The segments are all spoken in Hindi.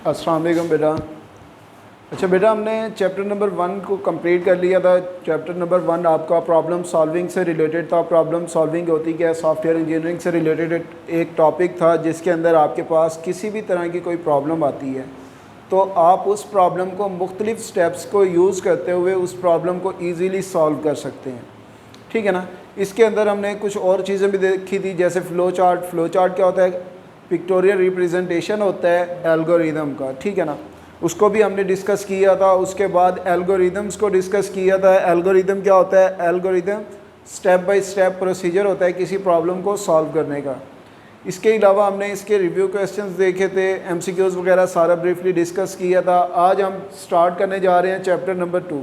अस्सलाम वालेकुम बेटा। अच्छा बेटा, हमने चैप्टर नंबर 1 को कंप्लीट कर लिया था। चैप्टर नंबर 1 आपका प्रॉब्लम सॉल्विंग से रिलेटेड था। प्रॉब्लम सॉल्विंग होती क्या है, सॉफ्टवेयर इंजीनियरिंग से रिलेटेड एक टॉपिक था जिसके अंदर आपके पास किसी भी तरह की कोई प्रॉब्लम आती है तो आप उस प्रॉब्लम को मुख्तलिफ स्टेप्स को यूज़ करते हुए उस प्रॉब्लम को ईज़िली सॉल्व कर सकते हैं। ठीक है ना। इसके अंदर हमने कुछ और चीज़ें भी देखी थी, जैसे फ़्लो चार्ट। फ़्लो चार्ट क्या होता है? पिक्टोरियल रिप्रेजेंटेशन होता है एल्गोरिदम का। ठीक है ना, उसको भी हमने डिस्कस किया था। उसके बाद एल्गोरिदम्स को डिस्कस किया था। एल्गोरिदम क्या होता है? Algorithm step by step procedure होता है किसी प्रॉब्लम को सॉल्व करने का। इसके अलावा हमने इसके रिव्यू क्वेश्चंस देखे थे, एमसीक्यूज़ वगैरह सारा ब्रीफली डिस्कस किया था। आज हम स्टार्ट करने जा रहे हैं चैप्टर नंबर 2।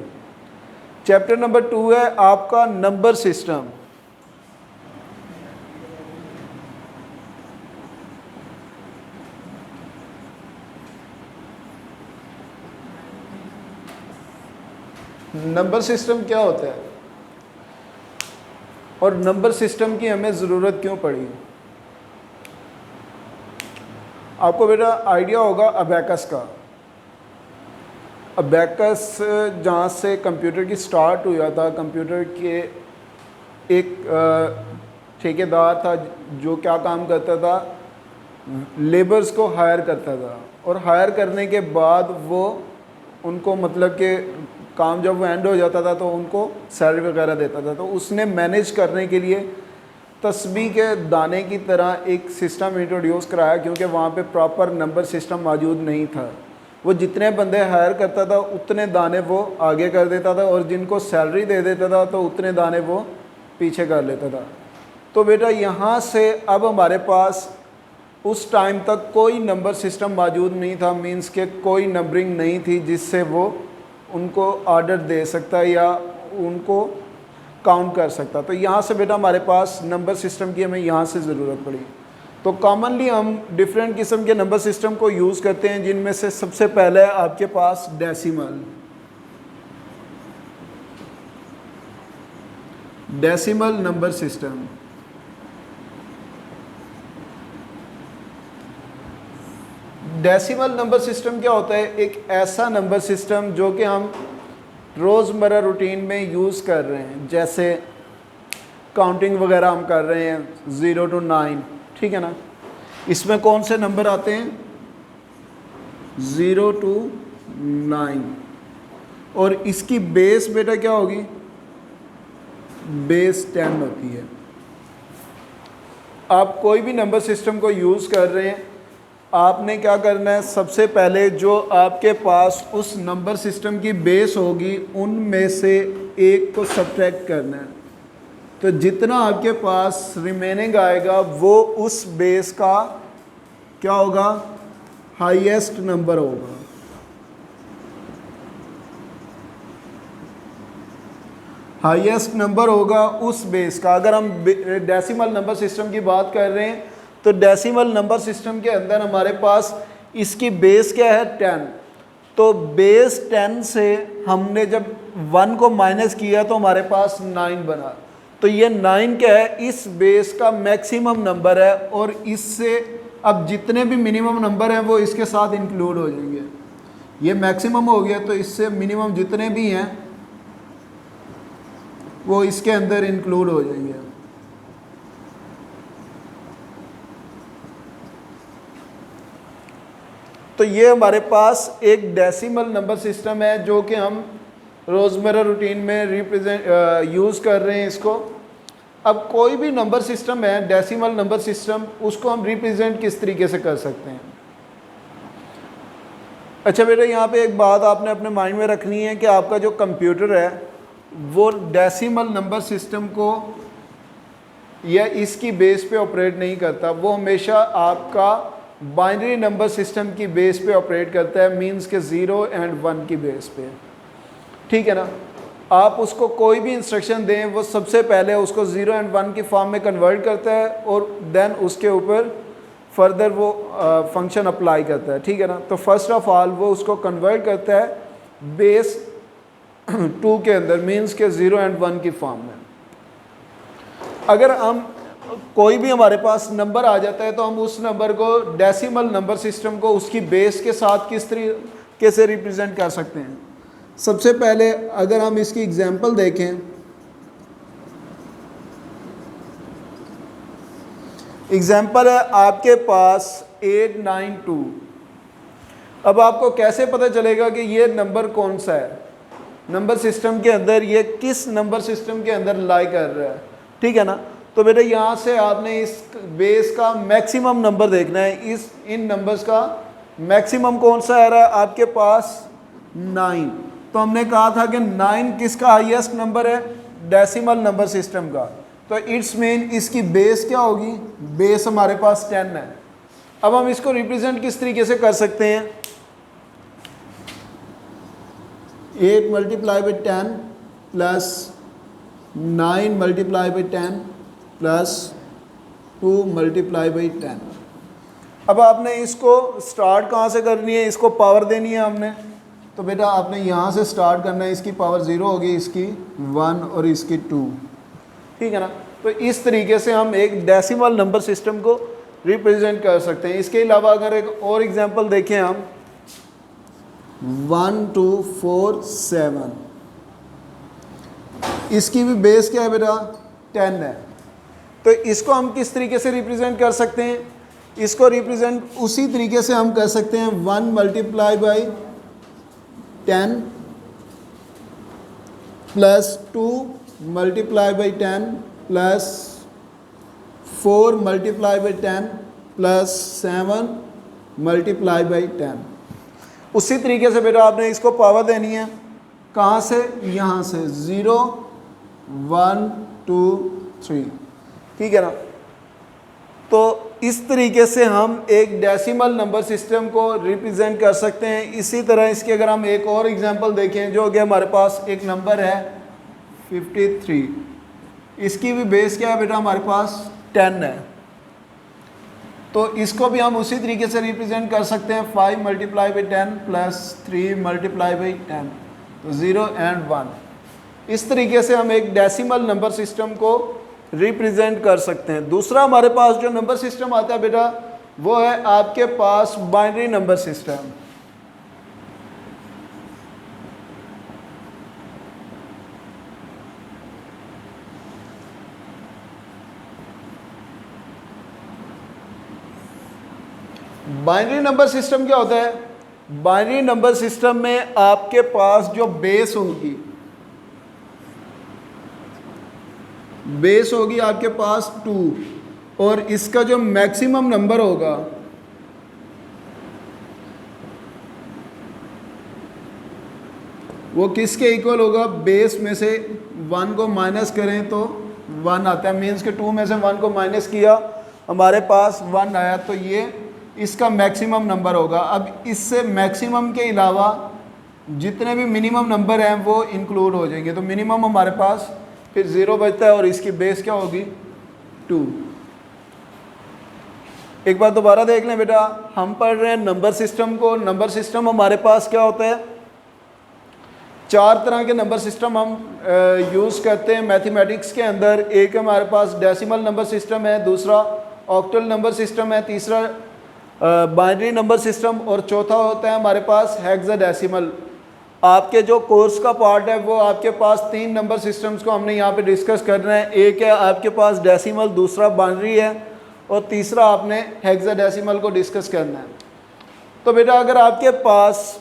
चैप्टर नंबर 2 है आपका नंबर सिस्टम। नंबर सिस्टम क्या होता है और नंबर सिस्टम की हमें ज़रूरत क्यों पड़ी? आपको बेटा आइडिया होगा अबैकस का। अबैकस जहाँ से कंप्यूटर की स्टार्ट हुआ था, कंप्यूटर के एक ठेकेदार था जो क्या काम करता था, लेबर्स को हायर करता था और हायर करने के बाद वो उनको मतलब कि काम जब वो एंड हो जाता था तो उनको सैलरी वगैरह देता था। तो उसने मैनेज करने के लिए तस्बीह के दाने की तरह एक सिस्टम इंट्रोड्यूस कराया, क्योंकि वहाँ पे प्रॉपर नंबर सिस्टम मौजूद नहीं था। वो जितने बंदे हायर करता था उतने दाने वो आगे कर देता था और जिनको सैलरी दे देता था तो उतने दाने वो पीछे कर लेता था। तो बेटा यहाँ से अब हमारे पास उस टाइम तक कोई नंबर सिस्टम मौजूद नहीं था, मींस के कोई नंबरिंग नहीं थी जिससे वो उनको ऑर्डर दे सकता या उनको काउंट कर सकता। तो यहाँ से बेटा हमारे पास नंबर सिस्टम की हमें यहाँ से ज़रूरत पड़ी। तो कॉमनली हम डिफरेंट किस्म के नंबर सिस्टम को यूज़ करते हैं, जिनमें से सबसे पहले है आपके पास decimal. Decimal number system. Decimal number system क्या होता है? एक ऐसा नंबर सिस्टम जो कि हम रोज़मर्रा रूटीन में यूज़ कर रहे हैं, जैसे काउंटिंग वगैरह हम कर रहे हैं 0 to 9। ठीक है ना। इसमें कौन से नंबर आते हैं? 0 to 9। और इसकी बेस बेटा क्या होगी? बेस 10 होती है। आप कोई भी नंबर सिस्टम को यूज़ कर रहे हैं, आपने क्या करना है? सबसे पहले जो आपके पास उस नंबर सिस्टम की बेस होगी उनमें से एक को सब्ट्रैक्ट करना है। तो जितना आपके पास रिमेनिंग आएगा वो उस बेस का क्या होगा? हाईएस्ट नंबर होगा। हाईएस्ट नंबर होगा उस बेस का। अगर हम डेसिमल नंबर सिस्टम की बात कर रहे हैं तो डेसिमल नंबर सिस्टम के अंदर हमारे पास इसकी बेस क्या है? 10। तो बेस 10 से हमने जब 1 को माइनस किया तो हमारे पास 9 बना। तो ये 9 क्या है? इस बेस का मैक्सिमम नंबर है और इससे अब जितने भी मिनिमम नंबर हैं वो इसके साथ इंक्लूड हो जाएंगे। ये मैक्सिमम हो गया तो इससे मिनिमम जितने भी हैं वो इसके अंदर इंक्लूड हो जाएंगे। तो ये हमारे पास एक डेसिमल नंबर सिस्टम है जो कि हम रोज़मर्रा रूटीन में यूज़ कर रहे हैं इसको। अब कोई भी नंबर सिस्टम है डेसिमल नंबर सिस्टम, उसको हम रिप्रेजेंट किस तरीके से कर सकते हैं? अच्छा बेटा, यहाँ पे एक बात आपने अपने माइंड में रखनी है कि आपका जो कंप्यूटर है वो डेसिमल नंबर सिस्टम को या इसकी बेस पे ऑपरेट नहीं करता, वो हमेशा आपका बाइनरी नंबर सिस्टम की बेस पे ऑपरेट करता है, मींस के 0 and 1 की बेस पे। ठीक है ना। आप उसको कोई भी इंस्ट्रक्शन दें वो सबसे पहले उसको 0 and 1 की फॉर्म में कन्वर्ट करता है और देन उसके ऊपर फर्दर वो फंक्शन अप्लाई करता है। ठीक है ना। तो फर्स्ट ऑफ ऑल वो उसको कन्वर्ट करता है बेस 2 के अंदर, मींस के 0 and 1 की फॉर्म में। अगर हम कोई भी हमारे पास नंबर आ जाता है तो हम उस नंबर को डेसिमल नंबर सिस्टम को उसकी बेस के साथ किस तरीके से रिप्रेजेंट कर सकते हैं। सबसे पहले अगर हम इसकी एग्जांपल देखें, एग्जांपल है आपके पास 892। अब आपको कैसे पता चलेगा कि ये नंबर कौन सा है, नंबर सिस्टम के अंदर ये किस नंबर सिस्टम के अंदर लाई कर रहा है, ठीक है ना। तो बेटा यहाँ से आपने इस बेस का मैक्सिमम नंबर देखना है, इन नंबर्स का मैक्सिमम कौन सा आ रहा है आपके पास 9। तो हमने कहा था कि 9 किसका हाईएस्ट नंबर है, डेसिमल नंबर सिस्टम का। तो इट्स मीन इसकी बेस क्या होगी, बेस हमारे पास 10 है। अब हम इसको रिप्रेजेंट किस तरीके से कर सकते हैं, 8 multiply by 10 plus 9 multiply by 10 plus 2 multiply by 10। अब आपने इसको स्टार्ट कहाँ से करनी है, इसको पावर देनी है हमने। तो बेटा आपने यहाँ से स्टार्ट करना है, इसकी पावर 0 होगी, इसकी 1 और इसकी 2, ठीक है ना। तो इस तरीके से हम एक डेसिमल नंबर सिस्टम को रिप्रेजेंट कर सकते हैं। इसके अलावा अगर एक और एग्जांपल देखें हम, 1 2 4 7, इसकी भी बेस क्या है बेटा 10 है। तो इसको हम किस तरीके से रिप्रेजेंट कर सकते हैं, इसको रिप्रेजेंट उसी तरीके से हम कर सकते हैं 1 multiply by 10 plus 2 multiply by 10 plus 4 multiply by 10 plus 7 multiply by 10। उसी तरीके से बेटा आपने इसको पावर देनी है, कहाँ से, यहाँ से 0 1 2 3, ठीक है ना। तो इस तरीके से हम एक डेसिमल नंबर सिस्टम को रिप्रेजेंट कर सकते हैं। इसी तरह इसके अगर हम एक और एग्जांपल देखें, जो कि हमारे पास एक नंबर है 53, इसकी भी बेस क्या है बेटा हमारे पास 10 है। तो इसको भी हम उसी तरीके से रिप्रेजेंट कर सकते हैं 5 multiply by 10 plus 3 multiply by 10, तो 0 एंड 1। इस तरीके से हम एक डेसिमल नंबर सिस्टम को रिप्रेजेंट कर सकते हैं। दूसरा हमारे पास जो नंबर सिस्टम आता है बेटा, वो है आपके पास binary number system. Binary number system क्या होता है, बाइनरी नंबर सिस्टम में आपके पास जो बेस होगी, बेस होगी आपके पास 2, और इसका जो मैक्सिमम नंबर होगा वो किसके इक्वल होगा, बेस में से 1 को माइनस करें तो 1 आता है, मीन्स के 2 में से 1 को माइनस किया हमारे पास 1 आया, तो ये इसका मैक्सिमम नंबर होगा। अब इससे मैक्सिमम के अलावा जितने भी मिनिमम नंबर हैं वो इंक्लूड हो जाएंगे, तो मिनिमम हमारे पास फिर 0 बचता है और इसकी बेस क्या होगी 2। एक बार दोबारा देख लें बेटा, हम पढ़ रहे हैं नंबर सिस्टम को। नंबर सिस्टम हमारे पास क्या होता है, 4 तरह के नंबर सिस्टम हम यूज़ करते हैं मैथमेटिक्स के अंदर। एक हमारे पास डेसिमल नंबर सिस्टम है, दूसरा ऑक्टल नंबर सिस्टम है, तीसरा बाइनरी नंबर सिस्टम, और चौथा होता है हमारे पास हेक्साडेसिमल। आपके जो कोर्स का पार्ट है वो आपके पास 3 नंबर सिस्टम्स को हमने यहाँ पे डिस्कस करना है। एक है आपके पास डेसिमल, दूसरा बाइनरी है, और तीसरा आपने हेक्साडेसिमल को डिस्कस करना है। तो बेटा अगर आपके पास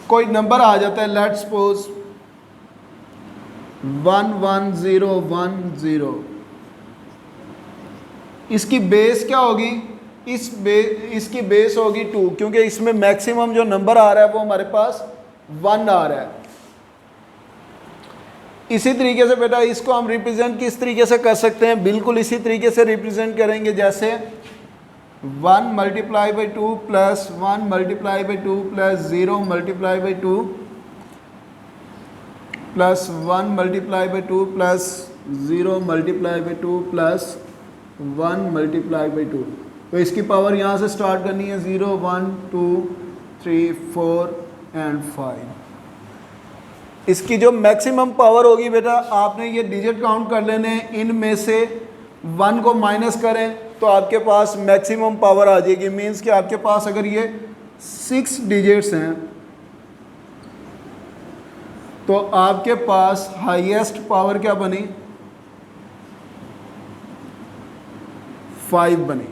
कोई नंबर आ जाता है, लेट्स सपोज 11010, इसकी बेस क्या होगी, इसकी बेस होगी 2, क्योंकि इसमें मैक्सिमम जो नंबर आ रहा है वो हमारे पास 1 आ रहा है। इसी तरीके से बेटा इसको हम रिप्रेजेंट किस तरीके से कर सकते हैं, बिल्कुल इसी तरीके से रिप्रेजेंट करेंगे जैसे 1 multiply by 2 plus 1 multiply by 2 plus 0 multiply by 2 plus 1 multiply by 2 plus 0 multiply by 2 plus 1 multiply by 2। तो इसकी पावर यहाँ से स्टार्ट करनी है 0 1 2 3 4 एंड 5। इसकी जो मैक्सिमम पावर होगी बेटा, आपने ये डिजिट काउंट कर लेने हैं, इनमें से 1 को माइनस करें तो आपके पास मैक्सिमम पावर आ जाएगी। मींस कि आपके पास अगर ये 6 डिजिट्स हैं तो आपके पास हाईएस्ट पावर क्या बनी, 5 बनी।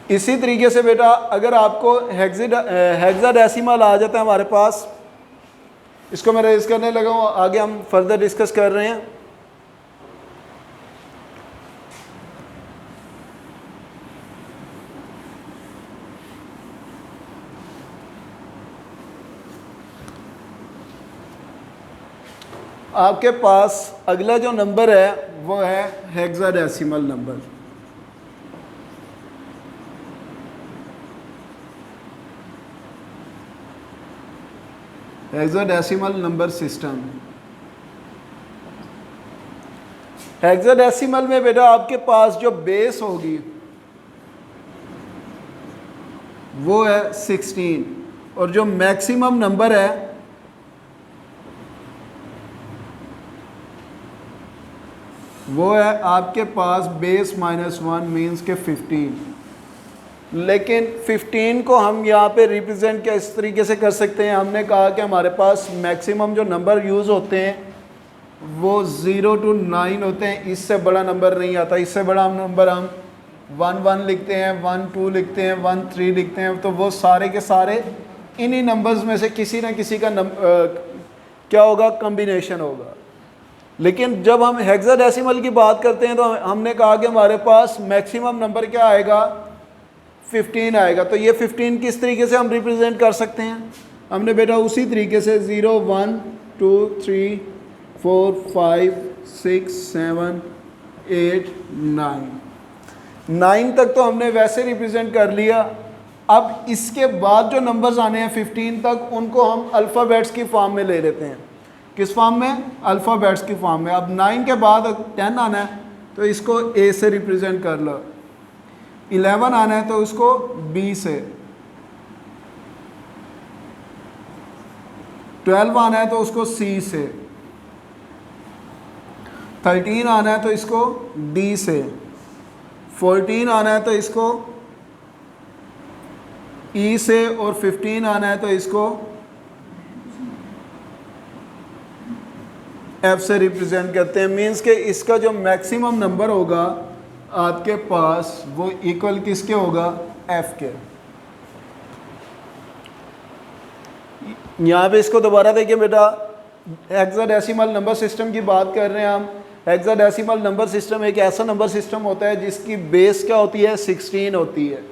इसी तरीके से बेटा अगर आपको हेक्साडेसिमल आ जाता है हमारे पास, इसको मैं रेज करने लगा हूँ, आगे हम फर्दर डिस्कस कर रहे हैं। आपके पास अगला जो नंबर है वो है hexadecimal number. Hexadecimal number system. Hexadecimal में बेटा आपके पास जो बेस होगी वो है 16 और जो मैक्सिमम नंबर है वो है आपके पास बेस -1 मीन्स के 15। लेकिन 15 को हम यहाँ पे रिप्रेजेंट क्या इस तरीके से कर सकते हैं, हमने कहा कि हमारे पास मैक्सिमम जो नंबर यूज़ होते हैं वो 0 to 9 होते हैं, इससे बड़ा नंबर नहीं आता। इससे बड़ा नंबर हम 1 लिखते हैं, 1 2 लिखते हैं, 1 3 लिखते हैं, तो वो सारे के सारे इन्हीं नंबर्स में से किसी ना किसी का क्या होगा, कम्बिनेशन होगा। लेकिन जब हम हेक्साडेसिमल की बात करते हैं तो हमने कहा कि हमारे पास मैक्सिमम नंबर क्या आएगा, 15 आएगा। तो ये 15 किस तरीके से हम रिप्रेजेंट कर सकते हैं, हमने बेटा उसी तरीके से 0 1 2 3 4 5 6 7 8 9 तक तो हमने वैसे रिप्रेजेंट कर लिया। अब इसके बाद जो नंबर्स आने हैं 15 तक, उनको हम अल्फ़ाबेट्स की फॉर्म में ले लेते हैं। किस फॉर्म में, अल्फ़ाबेट्स की फॉर्म में। अब 9 के बाद 10 आना है तो इसको ए से रिप्रेजेंट कर लो, 11 आना है तो उसको बी से, 12 आना है तो उसको सी से, 13 आना है तो इसको डी से, 14 आना है तो इसको ई से, और 15 आना है तो इसको एफ से रिप्रेजेंट करते हैं। मींस के इसका जो मैक्सिमम नंबर होगा आपके पास वो इक्वल किसके होगा, एफ के। यहाँ पे इसको दोबारा देखिए बेटा, हेक्साडेसिमल नंबर सिस्टम की बात कर रहे हैं हम। हेक्साडेसिमल नंबर सिस्टम एक ऐसा नंबर सिस्टम होता है जिसकी बेस क्या होती है, 16 होती है,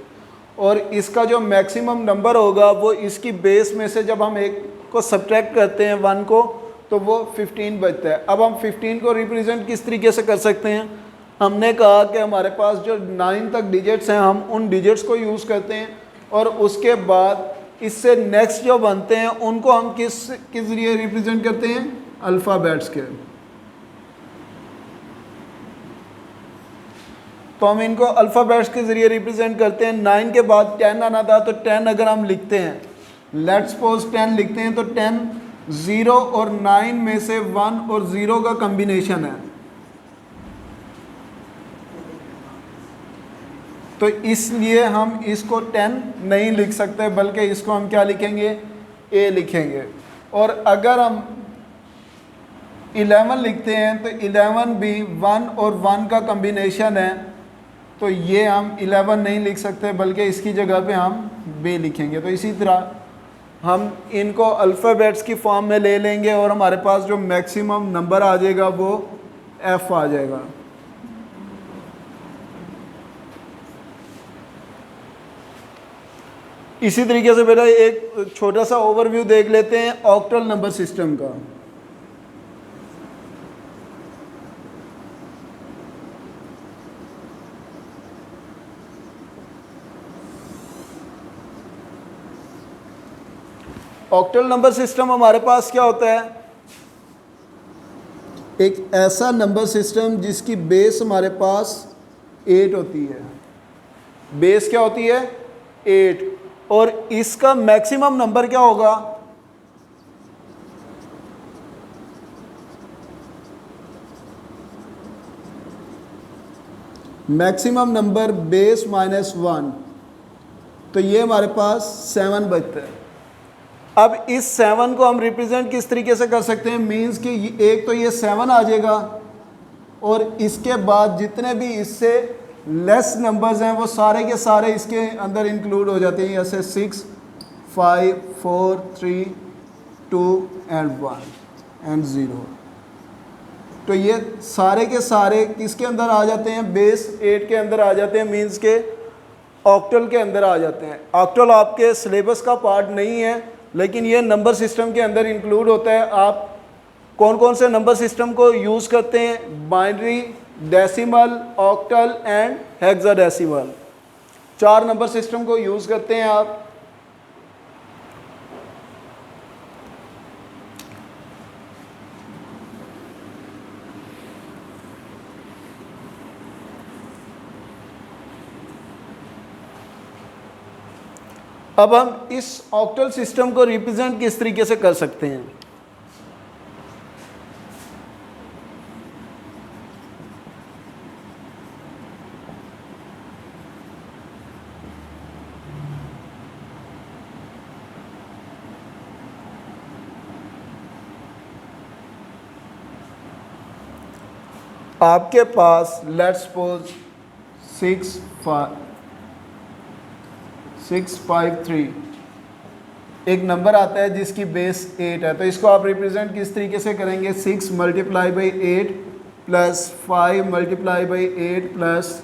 और इसका जो मैक्सिमम नंबर होगा वो इसकी बेस में से जब हम एक को सब्ट्रैक्ट करते हैं 1 को तो वो 15 बचता है। अब हम 15 को रिप्रेजेंट किस तरीके से कर सकते हैं, हमने कहा कि हमारे पास जो 9 तक डिजिट्स हैं हम उन डिजिट्स को यूज़ करते हैं, और उसके बाद इससे नेक्स्ट जो बनते हैं उनको हम किस जरिए रिप्रेजेंट करते हैं, अल्फ़ाबेट्स के। तो हम इनको अल्फ़ाबेट्स के ज़रिए रिप्रेजेंट करते हैं। 9 के बाद 10 आना था तो 10 अगर हम लिखते हैं, लेट्स सपोज 10 लिखते हैं तो 10 0 और 9 में से 1 और 0 का कम्बिनेशन है, तो इसलिए हम इसको 10 नहीं लिख सकते बल्कि इसको हम क्या लिखेंगे, ए लिखेंगे। और अगर हम 11 लिखते हैं तो 11 भी 1 और 1 का कम्बिनेशन है, तो ये हम 11 नहीं लिख सकते बल्कि इसकी जगह पे हम बी लिखेंगे। तो इसी तरह हम इनको अल्फ़ाबेट्स की फॉर्म में ले लेंगे और हमारे पास जो मैक्सिमम नंबर आ जाएगा वो एफ आ जाएगा। इसी तरीके से बेटा एक छोटा सा ओवरव्यू देख लेते हैं ऑक्टल नंबर सिस्टम का। ऑक्टल नंबर सिस्टम हमारे पास क्या होता है, एक ऐसा नंबर सिस्टम जिसकी बेस हमारे पास 8 होती है। बेस क्या होती है, 8, और इसका मैक्सिमम नंबर क्या होगा, मैक्सिमम नंबर बेस -1, तो ये हमारे पास 7 बचता है। अब इस 7 को हम रिप्रेजेंट किस तरीके से कर सकते हैं, मीन्स कि एक तो ये 7 आ जाएगा और इसके बाद जितने भी इससे लेस नंबर्स हैं वो सारे के सारे इसके अंदर इंक्लूड हो जाते हैं, जैसे 6, 5, 4, 3, 2 एंड 1 एंड 0। तो ये सारे के सारे किसके अंदर आ जाते हैं, बेस 8 के अंदर आ जाते हैं, मीन्स के ऑक्टल के अंदर आ जाते हैं। ऑक्टल आपके सिलेबस का पार्ट नहीं है, लेकिन ये नंबर सिस्टम के अंदर इंक्लूड होता है। आप कौन कौन से नंबर सिस्टम को यूज़ करते हैं, binary, decimal, octal and hexadecimal, 4 number system को यूज़ करते हैं आप। अब हम इस ऑक्टल सिस्टम को रिप्रेजेंट किस तरीके से कर सकते हैं। आपके पास लेट्स सपोज 653 एक नंबर आता है जिसकी बेस 8 है, तो इसको आप रिप्रेजेंट किस तरीके से करेंगे, 6 multiply by 8 plus 5 multiply by 8 plus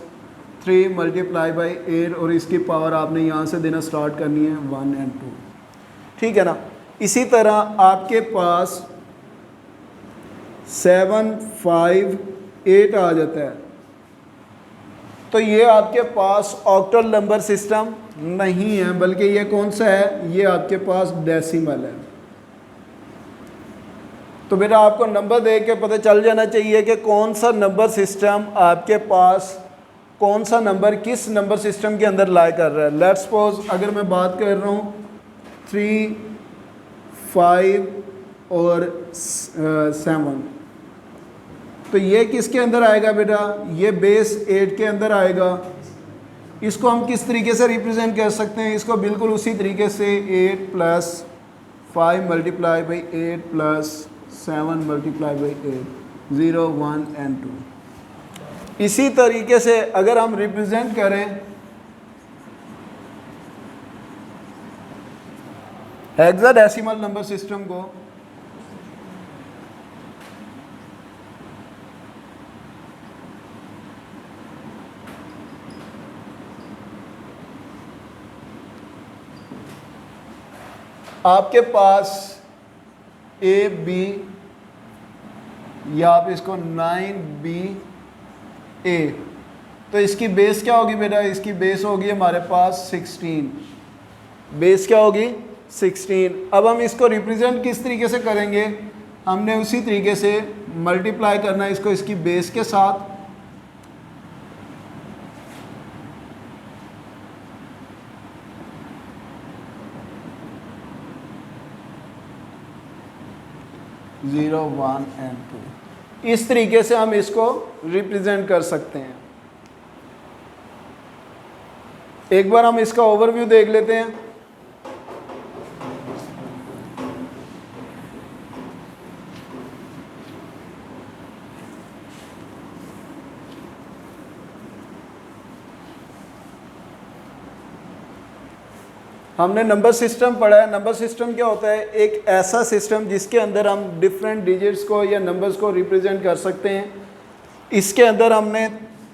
3 multiply by 8 और इसकी पावर आपने यहाँ से देना स्टार्ट करनी है 1 एंड 2, ठीक है ना। इसी तरह आपके पास 7, 5, 8 आ जाता है, तो ये आपके पास ऑक्टल नंबर सिस्टम नहीं है, बल्कि ये कौन सा है, ये आपके पास डेसिमल है। तो बेटा आपको नंबर देख के पता चल जाना चाहिए कि कौन सा नंबर सिस्टम आपके पास, कौन सा नंबर किस नंबर सिस्टम के अंदर लाई कर रहा है। लेट्स सपोज अगर मैं बात कर रहा हूँ 3, 5 और 7, तो ये किसके अंदर आएगा बेटा, ये बेस 8 के अंदर आएगा। इसको हम किस तरीके से रिप्रेजेंट कर सकते हैं, इसको बिल्कुल उसी तरीके से 8 plus 5 multiply by 8 plus 7 multiply by 8, 0, 1 and 2। इसी तरीके से अगर हम रिप्रेजेंट करें हेक्साडेसिमल नंबर सिस्टम को, आपके पास AB या आप इसको 9BA, तो इसकी बेस क्या होगी बेटा, इसकी बेस होगी हमारे पास 16, बेस क्या होगी 16। अब हम इसको रिप्रेजेंट किस तरीके से करेंगे, हमने उसी तरीके से मल्टीप्लाई करना है इसको इसकी बेस के साथ। ज़ीरो, 1 एंड 2, इस तरीके से हम इसको रिप्रेजेंट कर सकते हैं। एक बार हम इसका ओवरव्यू देख लेते हैं। हमने नंबर सिस्टम पढ़ा है। नंबर सिस्टम क्या होता है, एक ऐसा सिस्टम जिसके अंदर हम डिफरेंट डिजिट्स को या नंबर्स को रिप्रेजेंट कर सकते हैं। इसके अंदर हमने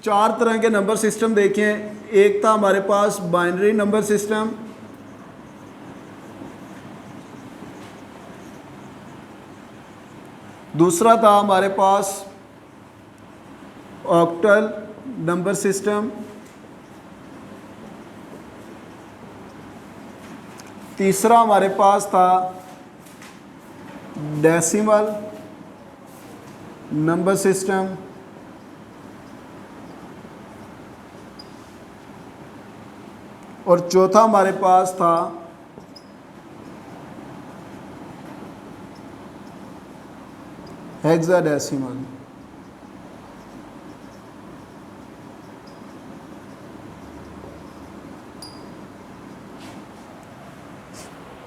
4 तरह के नंबर सिस्टम देखे हैं। एक था हमारे पास बाइनरी नंबर सिस्टम, दूसरा था हमारे पास ऑक्टल नंबर सिस्टम, तीसरा हमारे पास था डेसिमल नंबर सिस्टम, और चौथा हमारे पास था हेक्साडेसिमल।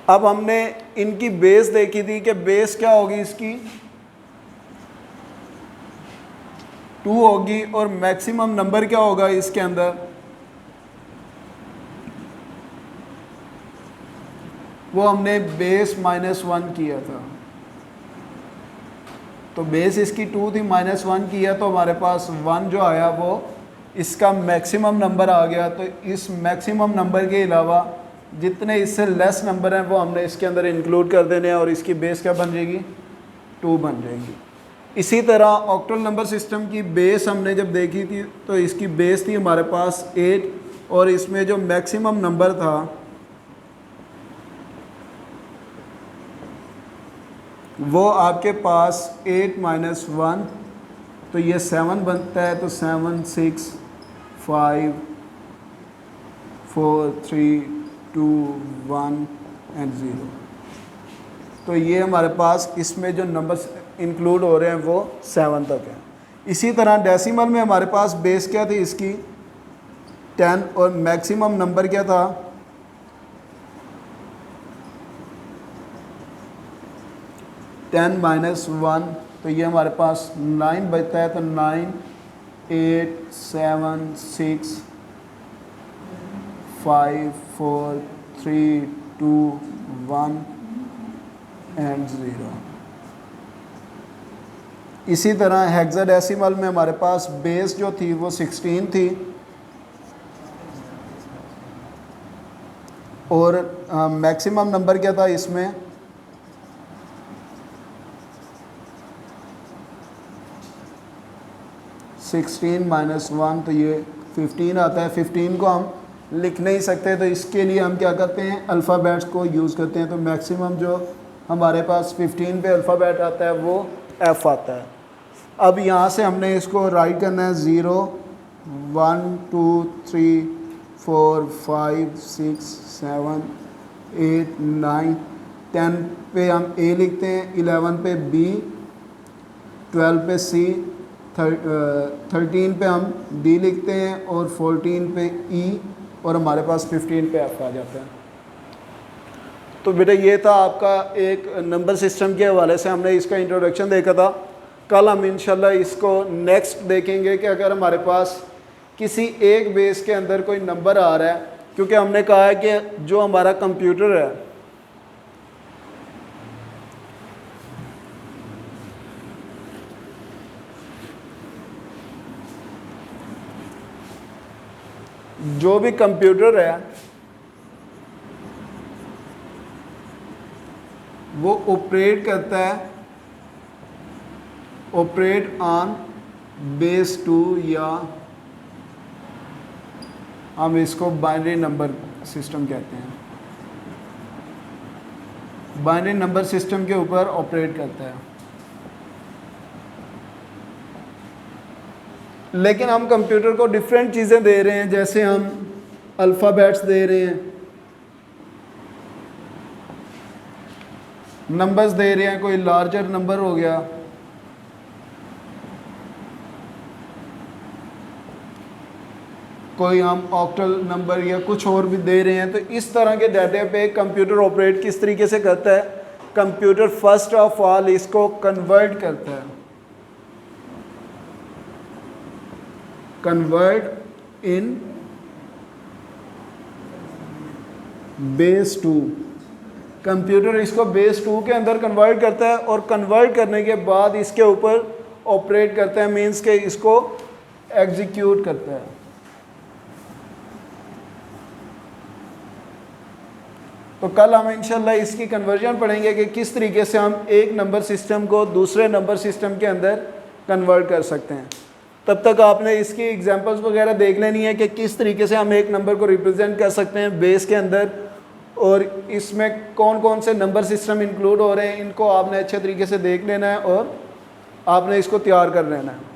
अब हमने इनकी बेस देखी थी कि बेस क्या होगी इसकी 2 होगी और मैक्सिमम नंबर क्या होगा इसके अंदर, वो हमने बेस -1 किया था। तो बेस इसकी 2 थी, -1 किया तो हमारे पास 1 जो आया वो इसका मैक्सिमम नंबर आ गया। तो इस मैक्सिमम नंबर के अलावा जितने इससे लेस नंबर हैं वो हमने इसके अंदर इंक्लूड कर देने हैं और इसकी बेस क्या बन जाएगी 2 बन जाएगी। इसी तरह ऑक्टल नंबर सिस्टम की बेस हमने जब देखी थी तो इसकी बेस थी हमारे पास 8 और इसमें जो मैक्सिमम नंबर था वो आपके पास 8 - 1 तो ये 7 बनता है। तो 7 6 5 4 3 2 1 एंड 0। तो ये हमारे पास इसमें जो नंबर्स इंक्लूड हो रहे हैं वो 7 तक है। इसी तरह डेसिमल में हमारे पास बेस क्या थी इसकी 10 और मैक्सिमम नंबर क्या था 10 - 1 तो ये हमारे पास 9 बचता है। तो 9 8 7 6 5 4 3 2 1 एंड 0। इसी तरह हेक्साडेसिमल में हमारे पास बेस जो थी वो 16 थी और मैक्सिमम नंबर क्या था इसमें 16 - 1 तो ये 15 आता है। 15 को हम लिख नहीं सकते तो इसके लिए हम क्या करते हैं अल्फ़ाबेट्स को यूज़ करते हैं। तो मैक्सिमम जो हमारे पास 15 पे अल्फ़ाबेट आता है वो F आता है। अब यहाँ से हमने इसको राइट करना है 0 1 2 3 4 5 6 7 8 9 10 पे हम A लिखते हैं, 11 पे B, 12 पे C, 13 पे हम D लिखते हैं और 14 पे E और हमारे पास 15 पे F आ जाता है। तो बेटा ये था आपका एक नंबर सिस्टम के हवाले से हमने इसका इंट्रोडक्शन देखा था। कल हम इंशाल्लाह इसको नेक्स्ट देखेंगे कि अगर हमारे पास किसी एक बेस के अंदर कोई नंबर आ रहा है, क्योंकि हमने कहा है कि जो हमारा कंप्यूटर है जो भी कंप्यूटर है वो ऑपरेट करता है ऑपरेट ऑन बेस 2 या हम इसको बाइनरी नंबर सिस्टम कहते हैं। बाइनरी नंबर सिस्टम के ऊपर ऑपरेट करता है। लेकिन हम कंप्यूटर को डिफरेंट चीज़ें दे रहे हैं, जैसे हम अल्फ़ाबेट्स दे रहे हैं, नंबर्स दे रहे हैं, कोई लार्जर नंबर हो गया, कोई हम ऑक्टल नंबर या कुछ और भी दे रहे हैं। तो इस तरह के डाटे पे कंप्यूटर ऑपरेट किस तरीके से करता है, कंप्यूटर फर्स्ट ऑफ ऑल इसको कन्वर्ट करता है, कन्वर्ट इन बेस 2। कंप्यूटर इसको बेस 2 के अंदर कन्वर्ट करता है और कन्वर्ट करने के बाद इसके ऊपर ऑपरेट करता है, मीन्स के इसको एग्जीक्यूट करता है। तो कल हम इंशाल्लाह इसकी कन्वर्जन पढ़ेंगे कि किस तरीके से हम एक नंबर सिस्टम को दूसरे नंबर सिस्टम के अंदर कन्वर्ट कर सकते हैं। तब तक आपने इसकी एग्जांपल्स वगैरह देख लेनी है कि किस तरीके से हम एक नंबर को रिप्रेजेंट कर सकते हैं बेस के अंदर, और इसमें कौन कौन से नंबर सिस्टम इंक्लूड हो रहे हैं, इनको आपने अच्छे तरीके से देख लेना है और आपने इसको तैयार कर लेना है।